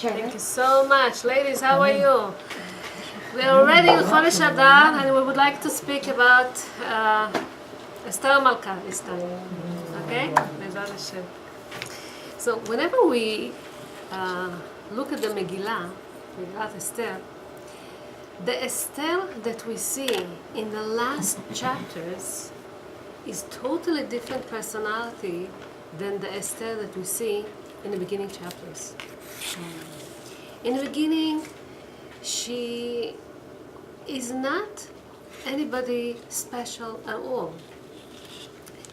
Thank you so much. Ladies, how are you? We are already in Chodesh Adar and we would like to speak about Ester Ha'Malka this time. Okay? Bezrat Hashem. So whenever we look at the Megillah, Megillat Esther, the Esther that we see in the last chapters is totally different personality than the Esther that we see in the beginning chapters. In the beginning, she is not anybody special at all.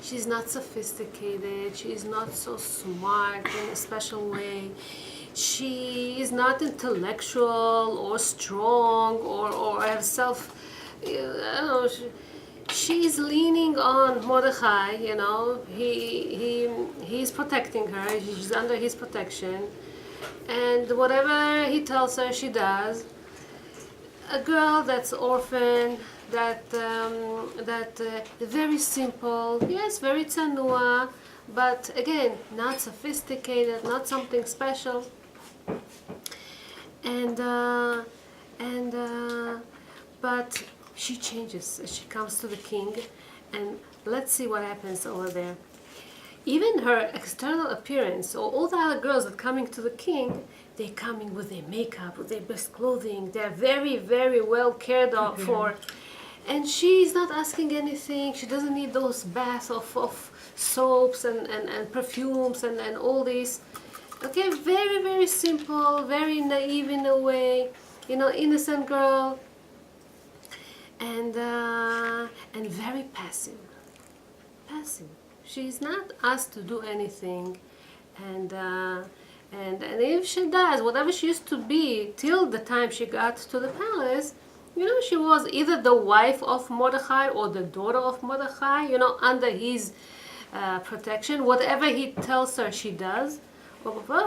She's not sophisticated, she is not so smart in a special way. She is not intellectual or strong or herself, I don't know, she's leaning on Mordechai, you know, he's protecting her, she's under his protection, and whatever he tells her, she does. A girl that's orphan, that very simple, yes, very tsanua, but again, not sophisticated, not something special. But she changes. She comes to the king, and let's see what happens over there. Even her external appearance, or all the other girls that coming to the king, they're coming with their makeup, with their best clothing. They're very, very well cared for. And she's not asking anything. She doesn't need those baths of soaps and perfumes and all this. Okay, very, very simple, very naive in a way, you know, innocent girl. And very passive. Passive. She's not asked to do anything, and if she does, whatever she used to be till the time she got to the palace, you know, she was either the wife of Mordechai or the daughter of Mordechai, you know, under his protection. Whatever he tells her, she does.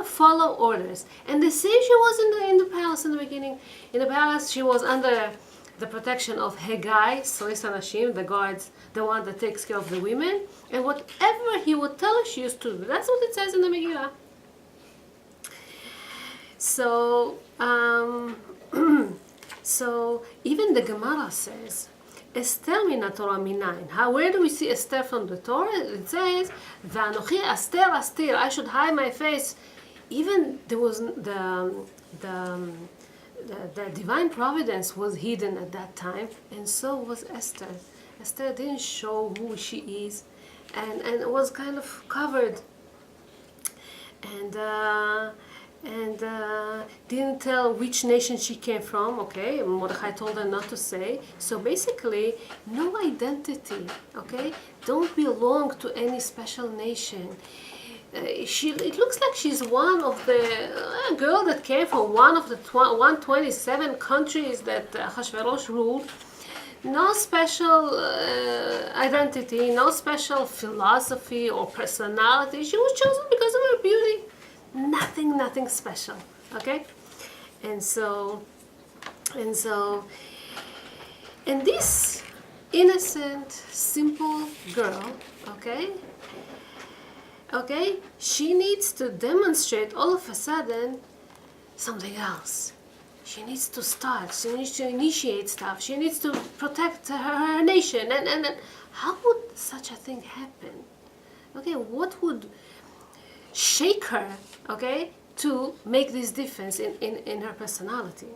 Follow orders. And the same she was in the palace in the beginning. In the palace, she was under the protection of Hegai, Sois Anashim, the guards, the one that takes care of the women, and whatever he would tell her, she used to do. That's what it says in the Megillah. So, so even the Gemara says, Esther min Torah minayin. Where do we see Esther from the Torah? It says, V'anochi Esther astir, I should hide my face. Even there was the divine providence was hidden at that time, and so was Esther. Esther didn't show who she is, and was kind of covered, and didn't tell which nation she came from. Okay, Mordechai told her not to say. So basically, no identity. Okay, don't belong to any special nation. It looks like she's one of the girl that came from one of the 127 countries that Achashverosh ruled. No special identity, no special philosophy or personality. She was chosen because of her beauty. Nothing special. Okay, and this innocent, simple girl. Okay, she needs to demonstrate all of a sudden something else. She needs to start, she needs to initiate stuff, she needs to protect her nation. And how would such a thing happen? Okay, what would shake her, okay, to make this difference in her personality?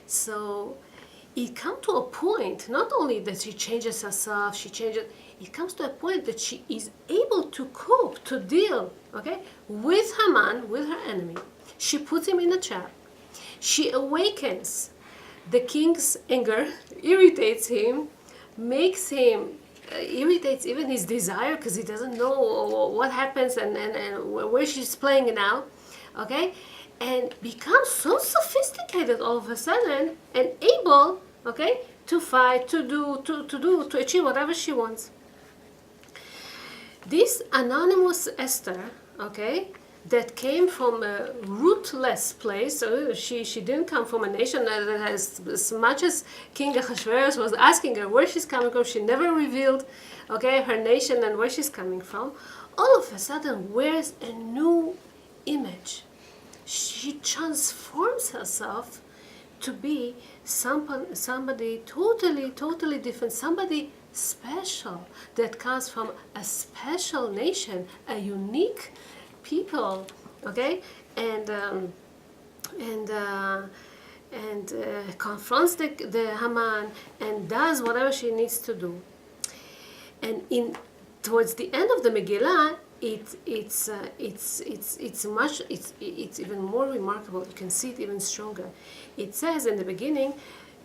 So it comes to a point, not only that she changes herself, it comes to a point that she is able to cope, to deal, okay, with Haman, with her enemy. She puts him in a trap. She awakens the king's anger, irritates him, makes him, irritates even his desire, because he doesn't know what happens and where she's playing now, okay, and becomes so sophisticated all of a sudden and able, okay, to fight, to achieve whatever she wants. This anonymous Esther, okay, that came from a rootless place. So she didn't come from a nation that has, as much as King Ahasuerus was asking her where she's coming from, she never revealed, okay, her nation and where she's coming from. All of a sudden wears a new image. she transforms herself to be somebody totally different, somebody special that comes from a special nation, a unique people, okay, and confronts the Haman and does whatever she needs to do. And towards the end of the Megillah, it's even more remarkable. You can see it even stronger. It says in the beginning,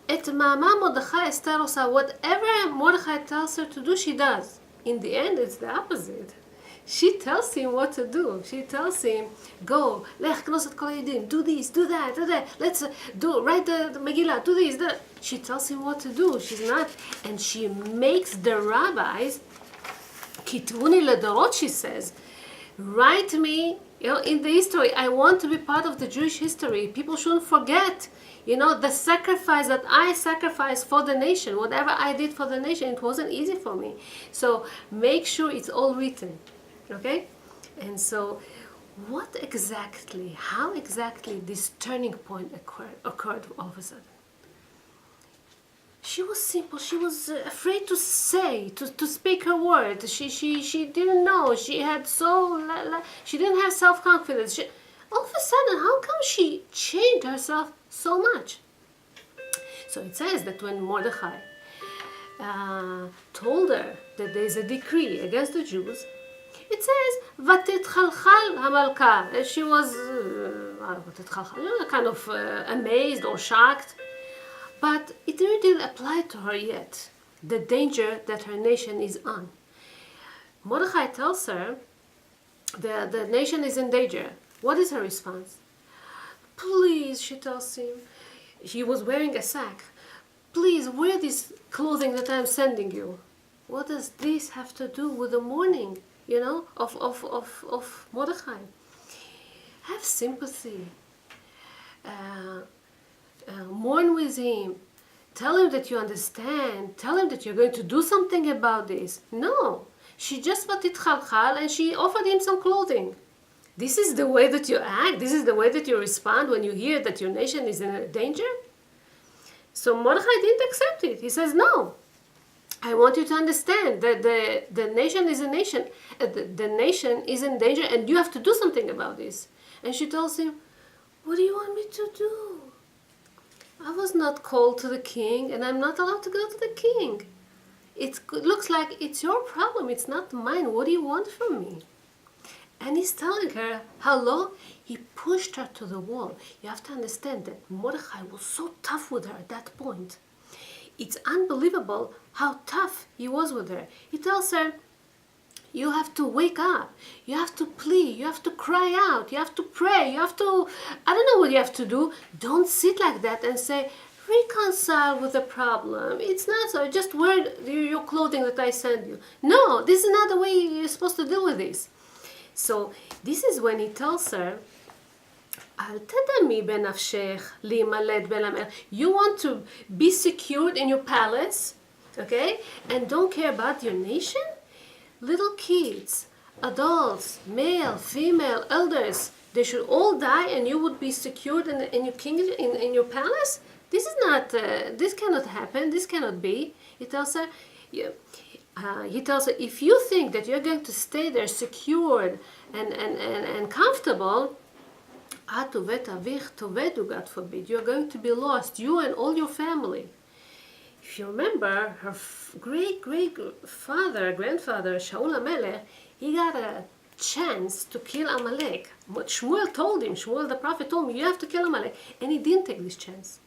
"Et ma'ama Mordechai Esther osa." Whatever Mordechai tells her to do, she does. In the end, it's the opposite. She tells him what to do. She tells him, "Go, lech knos et kol hayedim, do this, do that, let's write the Megillah, do this, that." She tells him what to do. She's not, and she makes the rabbis, Kituni ledorot, she says, write me, in the history. I want to be part of the Jewish history. People shouldn't forget, the sacrifice that I sacrificed for the nation. Whatever I did for the nation, it wasn't easy for me. So make sure it's all written, okay? And so how exactly this turning point occurred all of a sudden? She was simple. She was afraid to speak her word. She didn't know. She didn't have self-confidence. All of a sudden, how come she changed herself so much? So it says that when Mordechai told her that there is a decree against the Jews, it says, "Vatitchalchal Ha'Malka." She was kind of amazed or shocked. But it really didn't apply to her yet, the danger that her nation is on. Mordechai tells her the nation is in danger. What is her response? "Please," she tells him, he was wearing a sack, "please wear this clothing that I'm sending you." What does this have to do with the mourning, of Mordechai? Have sympathy. Mourn with him. Tell him that you understand. Tell him that you're going to do something about this. No. She just vatitchalchal and she offered him some clothing. This is the way that you act? This is the way that you respond when you hear that your nation is in danger? So Mordechai didn't accept it. He says, "No. I want you to understand that the nation is a nation. The nation is in danger and you have to do something about this." And she tells him, "What do you want me to do? I was not called to the king and I'm not allowed to go to the king. It looks like it's your problem, it's not mine. What do you want from me?" And he's telling her how low he pushed her to the wall. You have to understand that Mordechai was so tough with her at that point. It's unbelievable how tough he was with her. He tells her, you have to wake up, you have to plead, you have to cry out, you have to pray, you have to, I don't know what you have to do. Don't sit like that and say, reconcile with the problem. It's not so, just wear your clothing that I send you. No, this is not the way you're supposed to deal with this. So this is when he tells her, you want to be secured in your palace, okay, and don't care about your nation? Little kids, adults, male, female, elders, they should all die and you would be secured in your kingdom, in your palace? This is not, this cannot happen, this cannot be. He tells her, if you think that you're going to stay there secured and comfortable, God forbid, you're going to be lost, you and all your family. If you remember, her grandfather, Shaul HaMelech, he got a chance to kill Amalek. But Shmuel the prophet told him, you have to kill Amalek. And he didn't take this chance.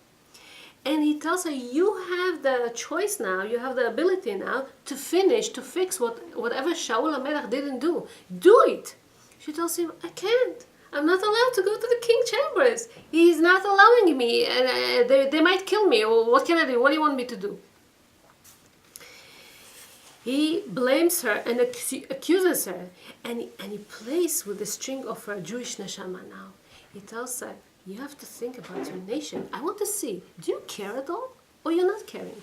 And he tells her, you have the choice now, you have the ability now to fix whatever Shaul HaMelech didn't do. Do it! She tells him, I can't. I'm not allowed to go to the king's chambers. He's not allowing me. They might kill me. What can I do? What do you want me to do? He blames her and accuses her. And he plays with the string of her Jewish neshama now. He tells her, you have to think about your nation. I want to see, do you care at all? Or you're not caring?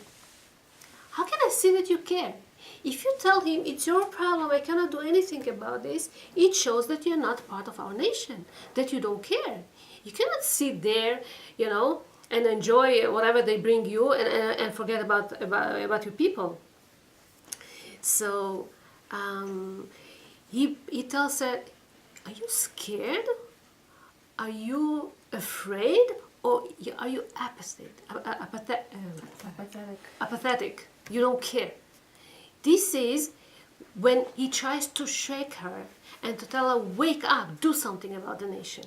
How can I see that you care? If you tell him it's your problem, I cannot do anything about this, it shows that you're not part of our nation, that you don't care. You cannot sit there, and enjoy whatever they bring you and forget about your people. So he tells her, are you scared? Are you afraid? Or are you apathetic? You don't care. This is when he tries to shake her and to tell her, wake up, do something about the nation.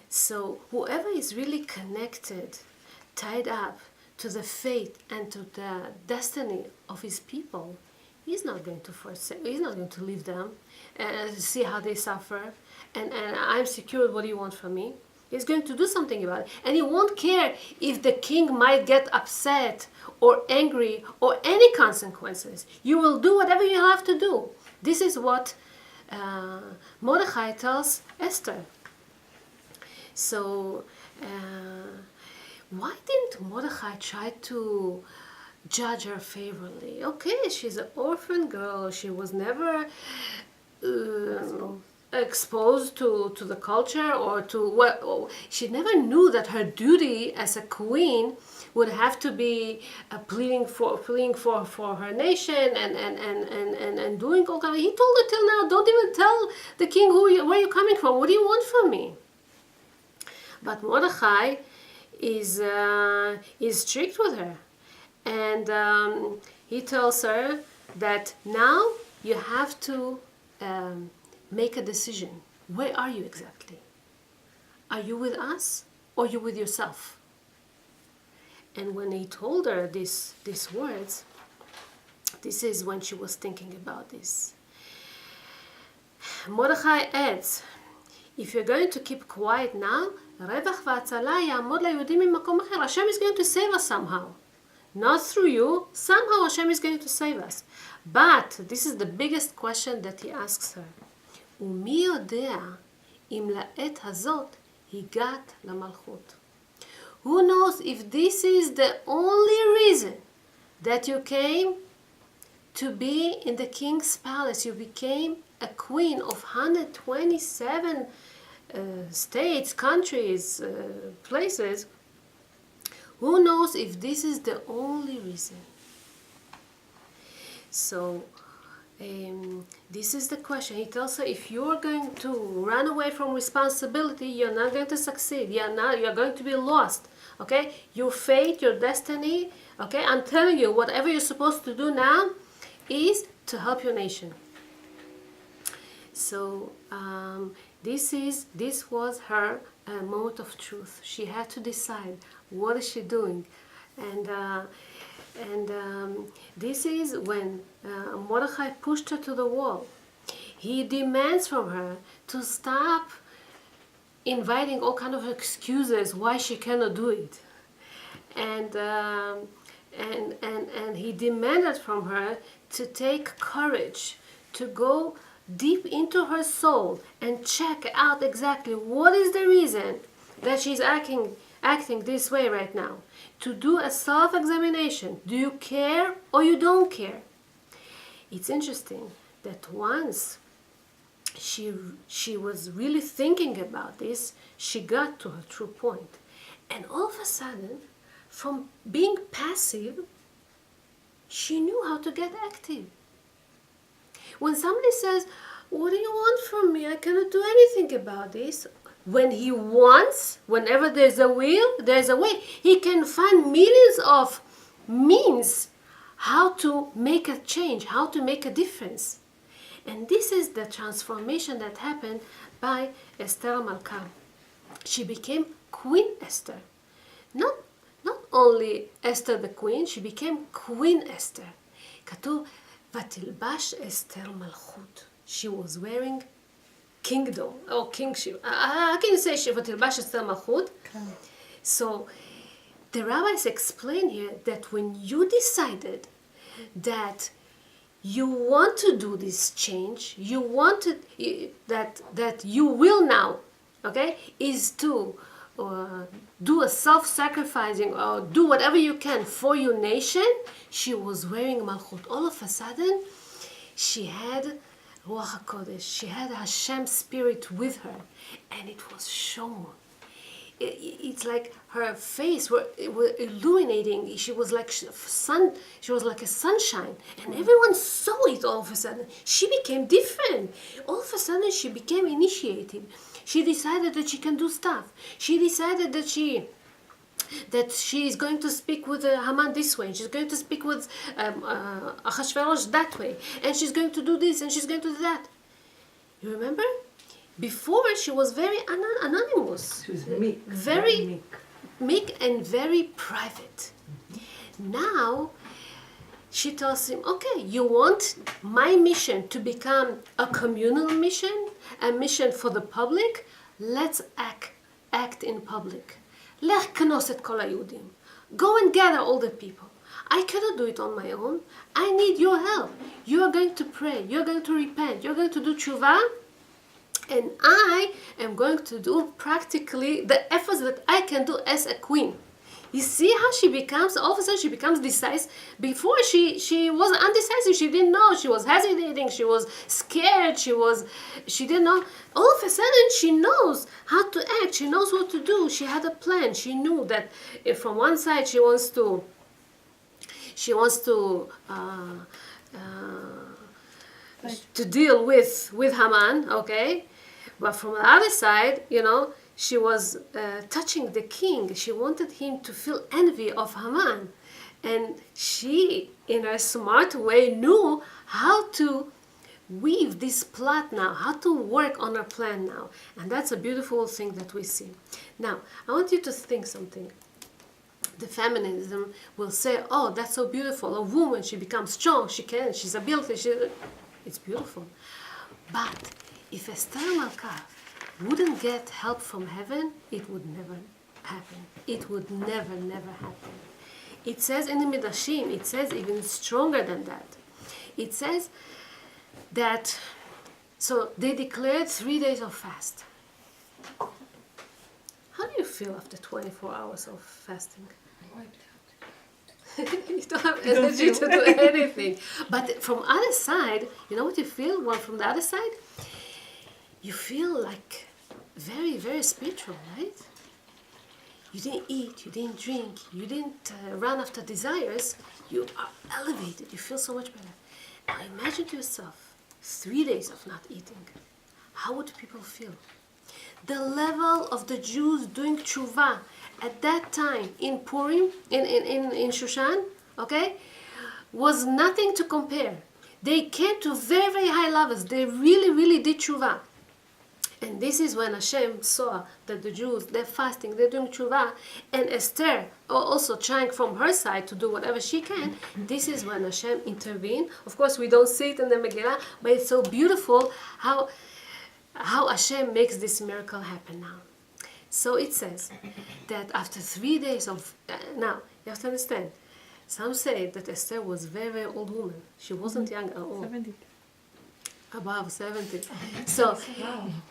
So whoever is really connected, tied up to the fate and to the destiny of his people, he's not going to forsake, he's not going to leave them and see how they suffer. And I'm secure, what do you want from me? He's going to do something about it. And he won't care if the king might get upset or angry or any consequences. You will do whatever you have to do. This is what Mordechai tells Esther. So why didn't Mordechai try to judge her favorably? Okay, she's an orphan girl. She was never exposed to the culture or to what. She never knew that her duty as a queen would have to be pleading for her nation and doing all kind of. He told her till now, don't even tell the king where you're coming from. What do you want from me? But Mordechai is strict with her, and he tells her that now you have to make a decision. Where are you exactly? Are you with us or are you with yourself? And when he told her these words, this is when she was thinking about this. Mordechai adds, if you're going to keep quiet now, Hashem is going to save us somehow. Not through you, somehow Hashem is going to save us. But this is the biggest question that he asks her. ומי יודע אם לעת הזאת הגעת למלכות? Who knows if this is the only reason that you came to be in the king's palace? You became a queen of 127 states, countries, places. Who knows if this is the only reason? So this is the question. He tells her, if you're going to run away from responsibility, you're not going to succeed. You're going to be lost. Okay? Your fate, your destiny. Okay? I'm telling you, whatever you're supposed to do now is to help your nation. So this was her moment of truth. She had to decide, what is she doing? And this is when Mordechai pushed her to the wall. He demands from her to stop inviting all kind of excuses why she cannot do it. And he demanded from her to take courage, to go deep into her soul and check out exactly what is the reason that she's acting this way right now. To do a self-examination. Do you care or you don't care? It's interesting that once she was really thinking about this, she got to her true point. And all of a sudden, from being passive, she knew how to get active. When somebody says, what do you want from me? I cannot do anything about this. When he wants, whenever there's a will, there's a way. He can find millions of means how to make a change, how to make a difference. And this is the transformation that happened by Ester Ha'Malka. She became Queen Esther. Not only Esther the Queen, she became Queen Esther. כתוב, ותלבש אסתר מלכות. She was wearing kingdom or kingship. How can you say ותלבש אסתר מלכות? So the rabbis explain here that when you decided that you want to do this change, that you will now, okay, is to do a self-sacrificing or do whatever you can for your nation, she was wearing Malchut. All of a sudden, she had Ruach HaKodesh, she had Hashem's spirit with her, and it was shown. It's like her face were illuminating. She was like sun. She was like a sunshine, and everyone saw it. All of a sudden, she became different. All of a sudden, she became initiated. She decided that she can do stuff. She decided that she is going to speak with Haman this way, and she's going to speak with Achashverosh that way, and she's going to do this, and she's going to do that. You remember? Before, she was very anonymous. She was meek. Very meek and very private. Now, she tells him, okay, you want my mission to become a communal mission, a mission for the public? Let's act in public. Lech knos et kol hayudim. Go and gather all the people. I cannot do it on my own. I need your help. You are going to pray. You're going to repent. You're going to do tshuva. And I am going to do practically the efforts that I can do as a queen. You see how she becomes, all of a sudden she becomes decisive. Before she was undecisive, she didn't know, she was hesitating, she was scared, she didn't know. All of a sudden she knows how to act, she knows what to do, she had a plan. She knew that if from one side she wants to deal with Haman, okay? But from the other side, she was touching the king. She wanted him to feel envy of Haman. And she, in her smart way, knew how to weave this plot now, how to work on her plan now. And that's a beautiful thing that we see. Now, I want you to think something. The feminism will say, oh, that's so beautiful. A woman, she becomes strong, she's ability, it's beautiful. But if Ester Ha'Malka wouldn't get help from heaven, it would never happen. It would never happen. It says in the Midrashim, it says even stronger than that. It says that, so they declared 3 days of fast. How do you feel after 24 hours of fasting? Wiped out. You don't have energy to do anything. But from other side, you know what you feel? Well, from the other side, you feel like very, very spiritual, right? You didn't eat, you didn't drink, you didn't run after desires. You are elevated. You feel so much better. Now imagine to yourself 3 days of not eating. How would people feel? The level of the Jews doing tshuva at that time in Purim, in Shushan, okay, was nothing to compare. They came to very, very high levels. They really, really did tshuva. And this is when Hashem saw that the Jews, they're fasting, they're doing tshuva, and Esther also trying from her side to do whatever she can. This is when Hashem intervened. Of course, we don't see it in the Megillah, but it's so beautiful how Hashem makes this miracle happen now. So it says that after 3 days of... now, you have to understand. Some say that Esther was a very, very old woman. She wasn't young at all. 70. Above 70. So,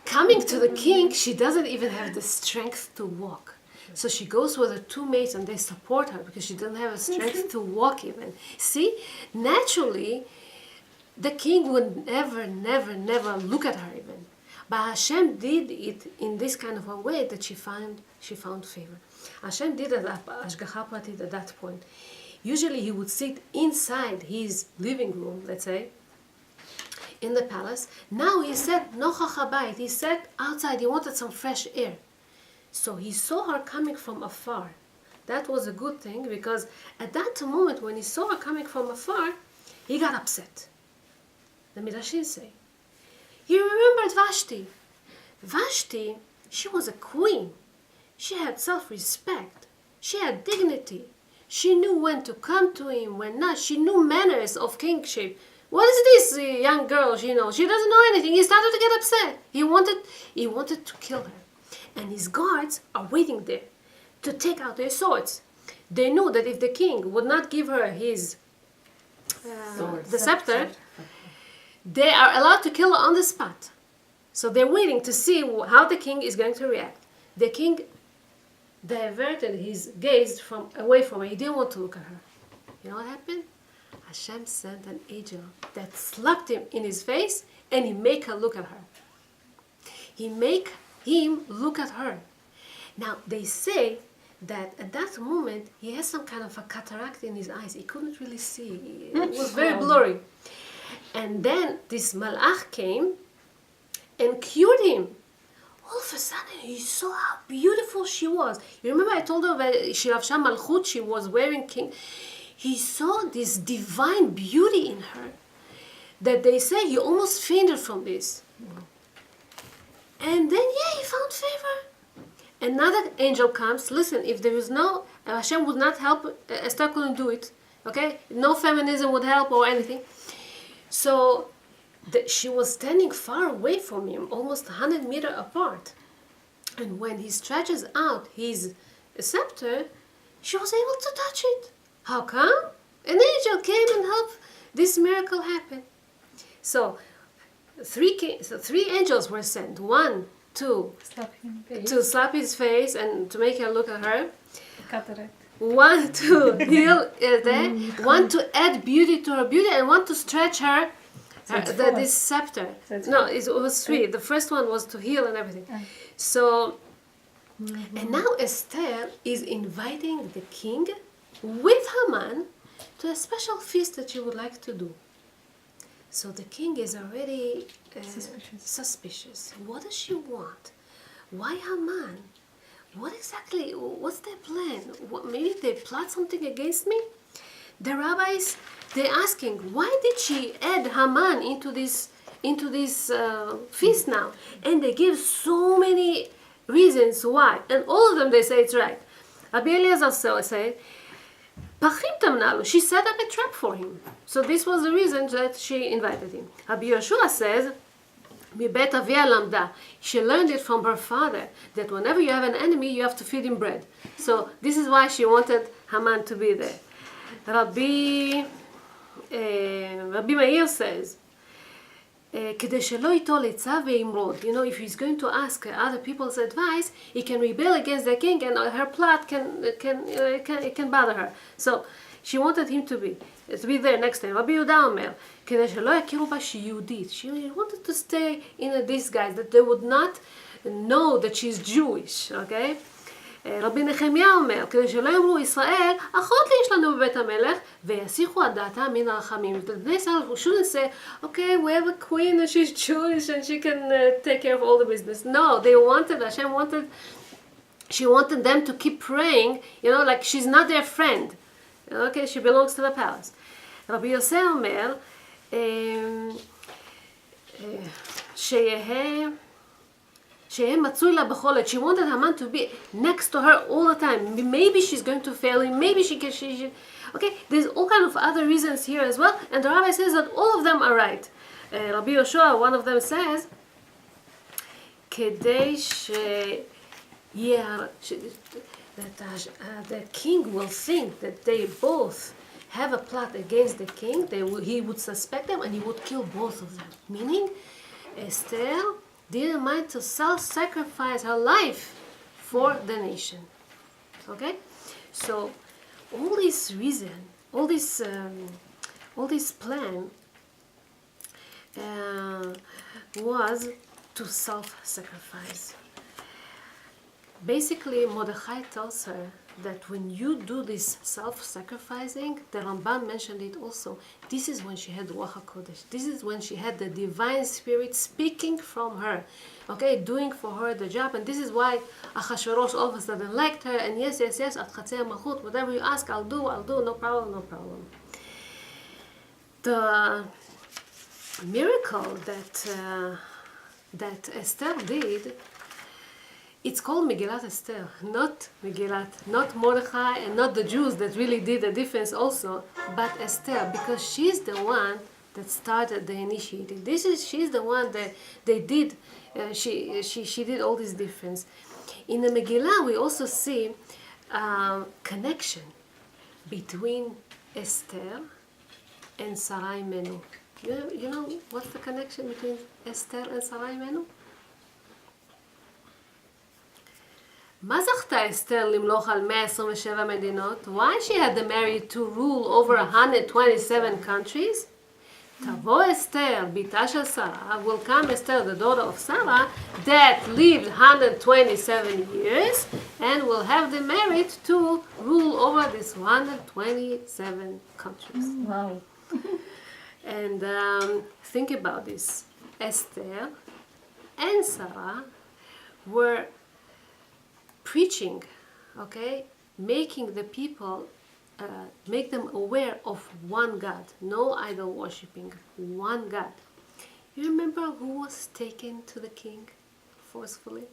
coming to the king, she doesn't even have the strength to walk. So she goes with her 2 maids and they support her because she doesn't have the strength to walk even. See, naturally, the king would never look at her even. But Hashem did it in this kind of a way that she found favor. Hashem did it at Ashgacha Pratit at that point. Usually he would sit inside his living room, let's say, in the palace. Now he sat nochach habayit. He sat outside. He wanted some fresh air. So he saw her coming from afar. That was a good thing because at that moment when he saw her coming from afar, he got upset. The Midrashim say, he remembered Vashti. Vashti, she was a queen. She had self-respect. She had dignity. She knew when to come to him, when not. She knew manners of kingship. What is this young girl? She doesn't know anything. He started to get upset. He wanted to kill her. And his guards are waiting there to take out their swords. They knew that if the king would not give her his the scepter, they are allowed to kill her on the spot. So they're waiting to see how the king is going to react. The king diverted his gaze away from her. He didn't want to look at her. You know what happened? Hashem sent an angel that slapped him in his face and he make her look at her. He make him look at her. Now they say that at that moment he has some kind of a cataract in his eyes. He couldn't really see. It was very blurry. And then this malach came and cured him. All of a sudden he saw how beautiful she was. You remember I told her that she malchut, she was wearing king. He saw this divine beauty in her that they say he almost fainted from this. And then, he found favor. Another angel comes. Listen, if there was no, Hashem would not help, Esther couldn't do it. Okay? No feminism would help or anything. So she was standing far away from him, almost 100 meters apart. And when he stretches out his scepter, she was able to touch it. How come? An angel came and helped this miracle happen. So, three angels were sent. One to slap his face and to make her look at her. Cataract. One to heal one to add beauty to her beauty, and one to stretch her this scepter. No, it was three. The first one was to heal and everything. So, and now Esther is inviting the king with Haman to a special feast that she would like to do. So the king is already suspicious. What does she want? Why Haman? What's their plan? Maybe they plot something against me? The rabbis, they're asking, why did she add Haman into this feast now? And they give so many reasons why. And all of them, they say it's right. Rabbi Eliezer said, she set up a trap for him. So this was the reason that she invited him. Rabbi Yehoshua says, she learned it from her father, that whenever you have an enemy, you have to feed him bread. So this is why she wanted Haman to be there. Rabbi Meir says, if he's going to ask other people's advice, he can rebel against the king, and her plot can bother her. So she wanted him to be there next time. Rabbi Yehuda Omer, she wanted to stay in a disguise, that they would not know that she's Jewish. Okay. רבי נחמיה אומר, כדי שלא יאמרו ישראל, אחות לי יש לנו בבית המלך, ויסיחו הדעתה מן הרחמים. בני ישראל shouldn't say, okay, we have a queen and she's Jewish and she can take care of all the business. No, she wanted them to keep praying, like she's not their friend. Okay, she belongs to the palace. רבי יוסי אומר, שיהיה מצוי לה בכל עת. She wanted Haman to be next to her all the time. Maybe she's going to fail him. Maybe she can. Okay, there's all kind of other reasons here as well. And the rabbi says that all of them are right. Rabbi Yehoshua, one of them says, כדי that the king will think that they both have a plot against the king. He would suspect them and he would kill both of them. Meaning, Esther didn't mind to self-sacrifice her life for the nation. Okay, so all this reason, all this plan was to self-sacrifice. Basically, Mordechai tells her that when you do this self-sacrificing, the Ramban mentioned it also, this is when she had Ruach HaKodesh. This is when she had the divine spirit speaking from her, okay, doing for her the job. And this is why Achashverosh all of a sudden liked her, and yes, at Chatzei Malchut, whatever you ask, I'll do, no problem. The miracle that Esther did, it's called Megillat Esther, not Mordechai, and not the Jews that really did the difference also, but Esther, because she's the one that started the initiative. She's the one that they did. She did all this difference. In the Megillah, we also see connection between Esther and Sarai Menu. You know what's the connection between Esther and Sarai Menu? מה זכתה אסתר למלוך על 127 מדינות? Why she had the merit to rule over 127 countries? תבוא אסתר, ביתה של שרה, will come Esther, the daughter of Sarah, that lived 127 years, and will have the merit to rule over these 127 countries. Wow. And think about this. Esther and Sarah were preaching, okay, making the people, make them aware of one God, no idol worshipping, one God. You remember who was taken to the king forcefully?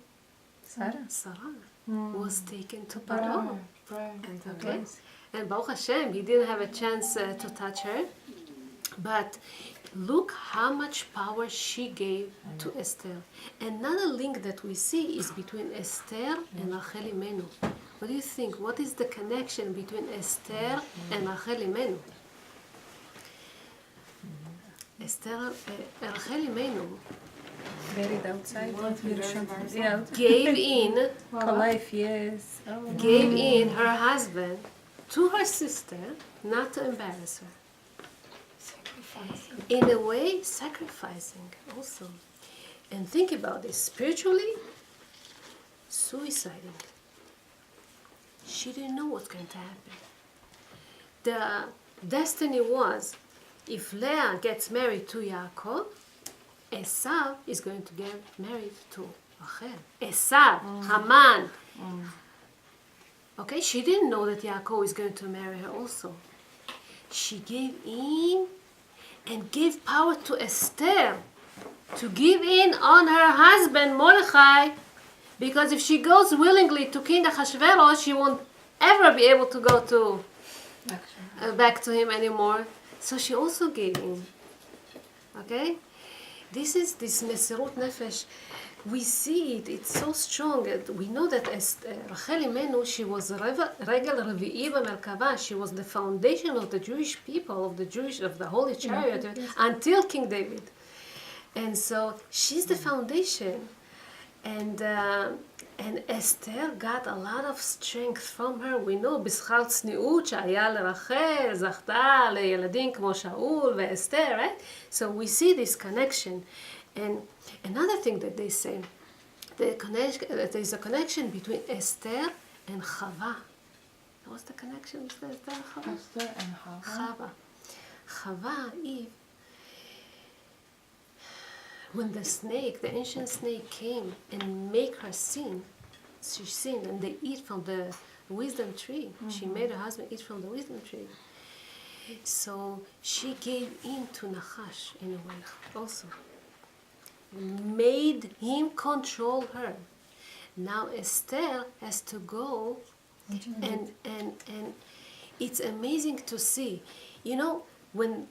Sarah. Sarah was taken to Paro. Right. Okay? And Baruch Hashem, he didn't have a chance to touch her. But look how much power she gave to Esther. Another link that we see is between Esther and Rachel Imenu. What do you think? What is the connection between Esther and Rachel Imenu? Esther, Rachel Imenu Buried outside. Very Yeah. gave in, Life, yes. Oh. gave in her husband to her sister, not to embarrass her. In a way, sacrificing also. And think about this, spiritually, suiciding. She didn't know what's going to happen. The destiny was, if Leah gets married to Yaakov, Esau is going to get married to Rachel. Esau, Haman. Okay, she didn't know that Yaakov is going to marry her also. She gave in and gave power to Esther to give in on her husband Mordechai, because if she goes willingly to King Ahasuerus, she won't ever be able to go to back to him anymore. So she also gave in. Okay, this is this Mesirut Nefesh. We see it; it's so strong. We know that Rachel Imenu, she was Regel Revi'i B'Merkava. She was the foundation of the Jewish people, of the Holy Chariot, until King David. And so she's the foundation. And Esther got a lot of strength from her. We know בשכר צניעות שהיה לרחל, זכתה לילדים כמו שאול ואסתר, right? So we see this connection. And another thing that they say, there's a connection between Esther and Chava. What's the connection between Esther and Chava? Esther and Chava. Chava, Eve, when the snake, the ancient snake came and made her sin, she sinned, and they eat from the wisdom tree. She made her husband eat from the wisdom tree. So she gave in to Nachash in a way also. Made him control her. Now Esther has to go, and it's amazing to see. You know, when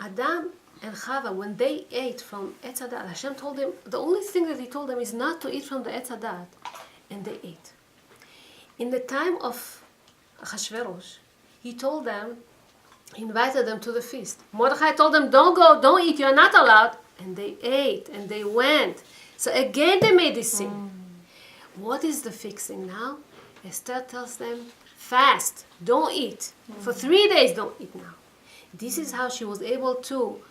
Adam and Chava, when they ate from Etz Hadat, Hashem told them, the only thing that he told them is not to eat from the Etz Hadat, and they ate. In the time of Ahasuerus, he told them, he invited them to the feast. Mordechai told them, don't go, don't eat, you're not allowed. And they ate, and they went. So again they made this sin. What is the fixing now? Esther tells them, fast, don't eat. For 3 days, don't eat now. This is how she was able to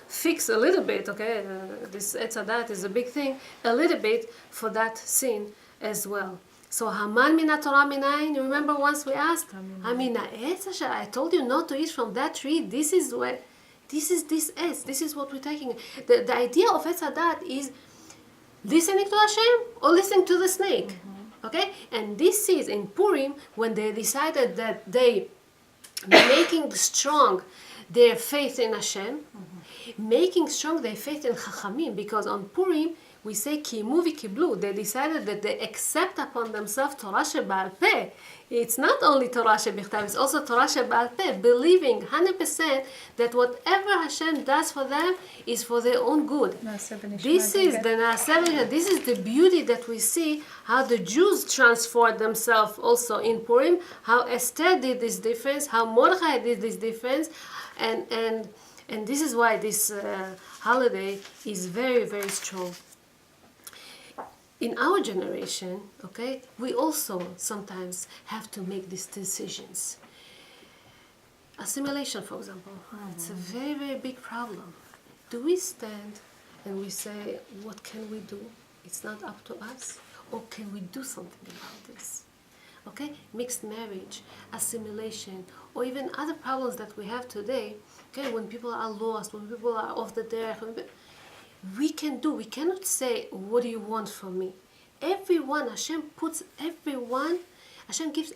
fix a little bit, okay? This Etz Hadat is a big thing, a little bit for that sin as well. So Haman mina Torah minayin, you remember once we asked? Hamina etz asher, I told you not to eat from that tree. This is what, this is what we're taking. The idea of Etz Hadat is listening to Hashem or listening to the snake. Okay? And this is in Purim when they decided that they making strong their faith in Hashem, making strong their faith in Chachamim, because on Purim we say Kimu v'kiblu. They decided that they accept upon themselves Torah she'ba'al peh. It's not only Torah she'bichtav, it's also Torah she'ba'al peh, believing 100% that whatever Hashem does for them is for their own good. This is the Naaseh. This is the beauty that we see how the Jews transformed themselves also in Purim, how Esther did this difference, how Mordechai did this difference, and this is why this holiday is very, very strong. in our generation, okay, we also sometimes have to make these decisions. Assimilation, for example, it's a very, very big problem. Do we stand and we say, what can we do? It's not up to us. Or can we do something about this? Okay, mixed marriage, assimilation, or even other problems that we have today. Okay, when people are lost, when people are off the derech, we cannot say, what do you want from me? Everyone, Hashem gives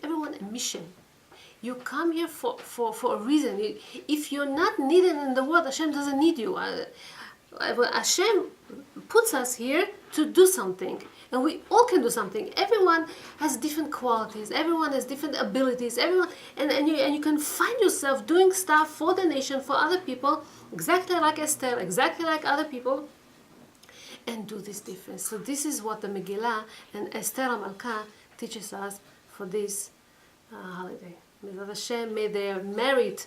everyone a mission. You come here for a reason. If you're not needed in the world, Hashem doesn't need you. Hashem puts us here to do something. And we all can do something. Everyone has different qualities. Everyone has different abilities. And you can find yourself doing stuff for the nation, for other people, exactly like Esther, exactly like other people, and do this difference. So this is what the Megillah and Ester Ha'Malka teaches us for this holiday. May Hashem, may their merit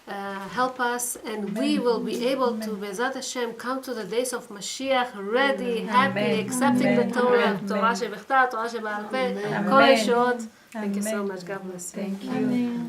help us, and we will be able to, Bezat Hashem, come to the days of Mashiach ready, happy, accepting the Torah, Torah שבכתב, Torah שבעל פה, כל הישועות. Thank you so much. God bless you. Thank you.